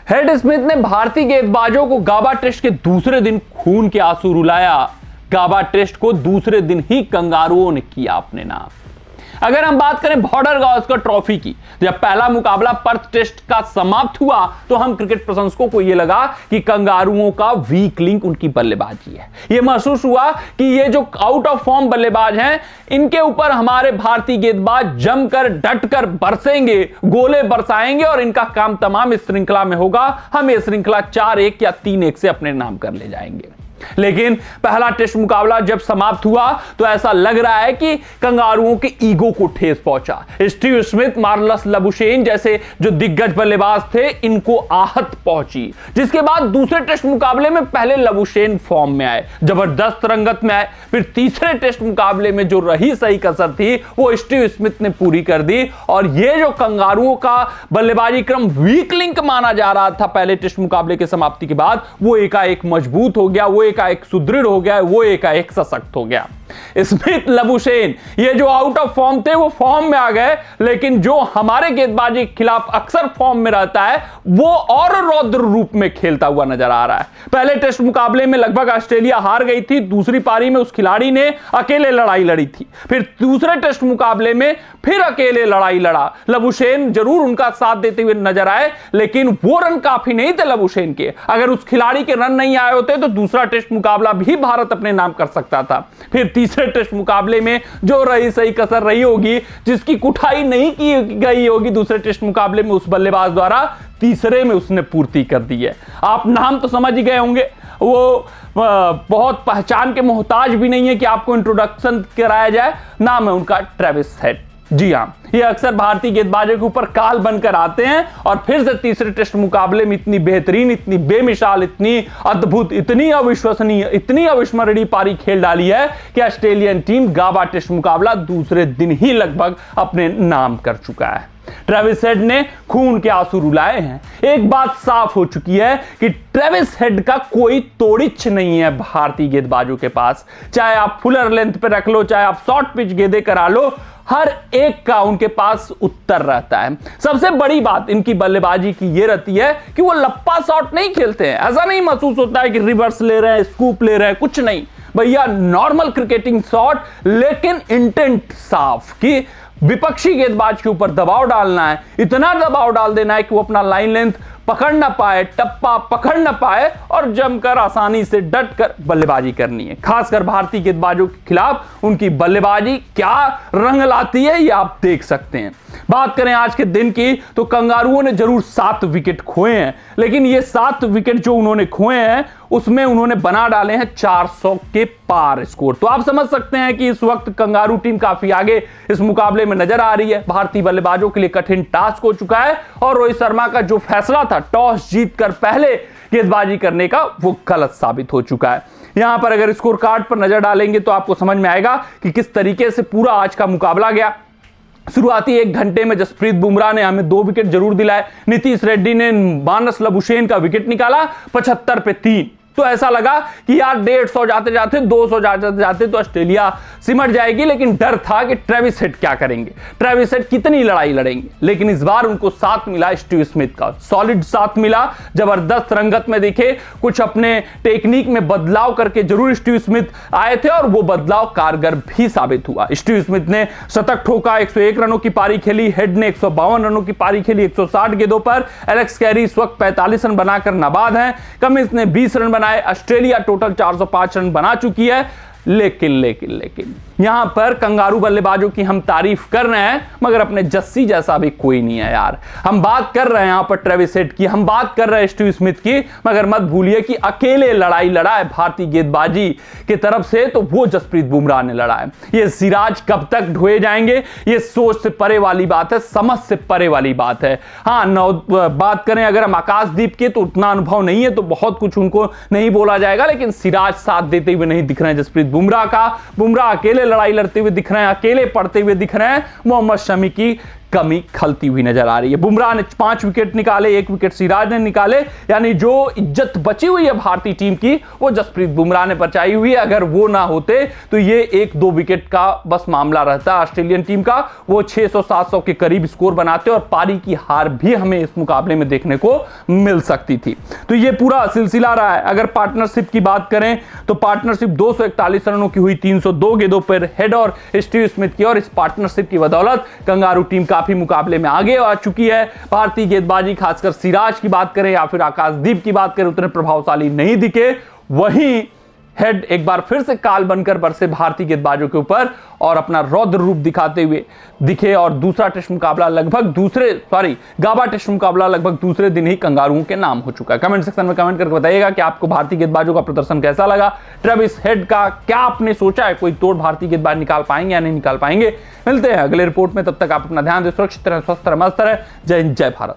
Head Smith ने भारतीय गेंदबाजों को गाबा टेस्ट के दूसरे दिन खून के आंसू रुलाया। गाबा टेस्ट को दूसरे दिन ही कंगारुओं ने किया अपने नाम। अगर हम बात करें बॉर्डर गावस्कर ट्रॉफी की, जब पहला मुकाबला पर्थ टेस्ट का समाप्त हुआ तो हम क्रिकेट प्रशंसकों को यह लगा कि कंगारुओं का वीक लिंक उनकी बल्लेबाजी है। यह महसूस हुआ कि ये जो आउट ऑफ फॉर्म बल्लेबाज हैं, इनके ऊपर हमारे भारतीय गेंदबाज जमकर डटकर बरसेंगे, गोले बरसाएंगे और इनका काम तमाम इस श्रृंखला में होगा। हम ये श्रृंखला 4-1 या 3-1 से अपने नाम कर ले जाएंगे। लेकिन पहला टेस्ट मुकाबला जब समाप्त हुआ तो ऐसा लग रहा है कि कंगारुओं के ईगो को ठेस पहुंचा। स्टीव स्मिथ, मार्लस लबुशेन जैसे जो दिग्गज बल्लेबाज थे, इनको आहत पहुंची। जिसके बाद दूसरे टेस्ट मुकाबले में पहले लबुशेन फॉर्म में आए, जबरदस्त रंगत में आए। फिर तीसरे टेस्ट मुकाबले में जो रही सही कसर थी वो स्टीव स्मिथ ने पूरी कर दी और ये जो कंगारुओं का बल्लेबाजी क्रम वीक लिंक माना जा रहा था पहले टेस्ट मुकाबले के समाप्ति के बाद, वो एकाएक मजबूत हो गया, वो एकाएक सुदृढ़ हो गया, वो एकाएक सशक्त हो गया। स्मिथ, लबुशेन ये जो आउट ऑफ फॉर्म थे वो फॉर्म में आ गए, लेकिन जो हमारे गेंदबाजी के खिलाफ अक्सर फॉर्म में रहता है वो और रौद्र रूप में खेलता हुआ नजर आ रहा है। पहले टेस्ट मुकाबले में लगभग ऑस्ट्रेलिया हार गई थी, दूसरी पारी में उस खिलाड़ी ने अकेले लड़ाई लड़ी थी। फिर दूसरे टेस्ट मुकाबले में फिर अकेले लड़ाई लड़ा। लबुशेन जरूर उनका साथ देते हुए नजर आए, लेकिन वो रन काफी नहीं थे लबुशेन के। अगर उस खिलाड़ी के रन नहीं आए होते तो दूसरा टेस्ट मुकाबला भी भारत अपने नाम कर सकता था। फिर तीसरे टेस्ट मुकाबले में जो रही सही कसर रही होगी, जिसकी कुठाई नहीं की गई होगी दूसरे टेस्ट मुकाबले में उस बल्लेबाज द्वारा, तीसरे में उसने पूर्ति कर दी है। आप नाम तो समझ ही गए होंगे, वो बहुत पहचान के मोहताज भी नहीं है कि आपको इंट्रोडक्शन कराया जाए। नाम है उनका ट्रेविस हेड। जी हां, ये अक्सर भारतीय गेंदबाजों के ऊपर काल बनकर आते हैं और फिर से तीसरे टेस्ट मुकाबले में इतनी बेहतरीन, इतनी बेमिसाल, इतनी अद्भुत, इतनी अविश्वसनीय, इतनी अविस्मरणीय पारी खेल डाली है कि ऑस्ट्रेलियन टीम गाबा टेस्ट मुकाबला दूसरे दिन ही लगभग अपने नाम कर चुका है। ट्रेविस हेड ने खून के आंसू रुलाए हैं। एक बात साफ हो चुकी है कि ट्रेविस हेड का कोई तोड़िच नहीं है भारतीय गेंदबाजों के पास। चाहे आप फुलर लेंथ पे रख लो, चाहे आप शॉर्ट पिच गेंदें करा लो, हर एक का उनके पास उत्तर रहता है। सबसे बड़ी बात इनकी बल्लेबाजी की यह रहती है कि वो लप्पा शॉट नहीं खेलते हैं। ऐसा नहीं महसूस होता है कि रिवर्स ले रहे हैं, स्कूप ले रहे हैं, कुछ नहीं भैया, नॉर्मल क्रिकेटिंग शॉट, लेकिन इंटेंट साफ कि विपक्षी गेंदबाज के ऊपर दबाव डालना है, इतना दबाव डाल देना है कि वो अपना लाइन लेंथ पकड़ ना पाए, टप्पा पकड़ ना पाए और जमकर आसानी से डटकर बल्लेबाजी करनी है। खासकर भारतीय गेंदबाजों के खिलाफ उनकी बल्लेबाजी क्या रंग लाती है ये आप देख सकते हैं। बात करें आज के दिन की तो कंगारुओं ने जरूर 7 विकेट खोए हैं, लेकिन ये 7 विकेट जो उन्होंने खोए हैं उसमें उन्होंने बना डाले हैं 400 के पार स्कोर। तो आप समझ सकते हैं कि इस वक्त कंगारू टीम काफी आगे इस मुकाबले में नजर आ रही है। भारतीय बल्लेबाजों के लिए कठिन टास्क हो चुका है और रोहित शर्मा का जो फैसला था टॉस जीतकर पहले गेंदबाजी करने का, वो गलत साबित हो चुका है। यहां पर अगर स्कोर कार्ड पर नजर डालेंगे तो आपको समझ में आएगा कि किस तरीके से पूरा आज का मुकाबला गया। शुरुआती 1 घंटे में जसप्रीत बुमराह ने हमें 2 विकेट जरूर दिलाए। नीतीश रेड्डी ने मानस लबुशेन का विकेट निकाला 75 पे 3। तो ऐसा लगा कि यार 150 जाते जाते 200 जाते जाते तो ऑस्ट्रेलिया सिमट जाएगी, लेकिन डर था कि ट्रेविस हेड क्या करेंगे, ट्रेविस हेड कितनी लड़ाई लड़ेंगे। लेकिन इस बार उनको साथ मिला स्टीव स्मिथ का, सॉलिड साथ मिला, जबरदस्त रंगत में दिखे। कुछ अपने टेक्निक में बदलाव करके जरूर स्टीव स्मिथ आए थे और वो बदलाव कारगर भी साबित हुआ। स्टीव स्मिथ ने शतक ठोका, 101 रनों की पारी खेली। हेड ने 152 रनों की पारी खेली 160 गेंदों पर। एलेक्स कैरी इस वक्त 45 रन बनाकर नाबाद हैं। कमिंस ने 20 रन बनाए। ऑस्ट्रेलिया टोटल 405 रन बना चुकी है। लेकिन यहां पर कंगारू बल्लेबाजों की हम तारीफ कर रहे हैं, मगर अपने जस्सी जैसा भी कोई नहीं है यार। हम बात कर रहे हैं यहां पर ट्रेविस हेड की, हम बात कर रहे हैं स्टीव स्मिथ की, मगर मत भूलिए कि अकेले लड़ाई लड़ा है भारतीय गेंदबाजी की तरफ से तो वो जसप्रीत बुमराह ने लड़ा है। ये सिराज कब तक ढोए जाएंगे, ये सोच से परे वाली बात है, समझ से परे वाली बात है। बात करें अगर हम आकाशदीप के तो उतना अनुभव नहीं है, तो बहुत कुछ उनको नहीं बोला जाएगा, लेकिन सिराज साथ देते हुए नहीं दिख रहे हैं जसप्रीत बुमराह का। बुमराह अकेले लड़ाई लड़ते हुए दिख रहे हैं, अकेले पड़ते हुए दिख रहे हैं। मोहम्मद शमी की कमी खलती हुई नजर आ रही है। बुमराह ने 5 विकेट निकाले, 1 विकेट सिराज ने निकाले, यानी जो इज्जत बची हुई है भारतीय टीम की वो जसप्रीत बुमराह ने बचाई हुई है। अगर वो ना होते तो ये 1-2 विकेट का बस मामला रहता ऑस्ट्रेलियन टीम का, वो 600-700 के करीब स्कोर बनाते और पारी की हार भी हमें इस मुकाबले में देखने को मिल सकती थी। तो ये पूरा सिलसिला रहा है। अगर पार्टनरशिप की बात करें तो पार्टनरशिप 241 रनों की हुई, 302 गेंदों पर हेड और स्टीव स्मिथ की, और इस पार्टनरशिप की बदौलत कंगारू टीम काफी मुकाबले में आगे आ चुकी है। भारतीय गेंदबाजी खासकर सिराज की बात करें या फिर आकाशदीप की बात करें उतने प्रभावशाली नहीं दिखे। वहीं हेड एक बार फिर से काल बनकर बरसे भारतीय गेंदबाजों के ऊपर और अपना रौद्र रूप दिखाते हुए दिखे, और दूसरा टेस्ट मुकाबला गाबा टेस्ट मुकाबला लगभग दूसरे दिन ही कंगारुओं के नाम हो चुका है। कमेंट सेक्शन में कमेंट करके बताइएगा कि आपको भारतीय गेंदबाजों का प्रदर्शन कैसा लगा। ट्रेविस हेड का क्या आपने सोचा है, कोई तोड़ भारतीय गेंदबाज निकाल पाएंगे या नहीं निकाल पाएंगे। मिलते हैं अगले रिपोर्ट में, तब तक आप अपना ध्यान दें, सुरक्षित रहें, स्वस्थ रहें, मस्त रहें। जय हिंद, जय भारत।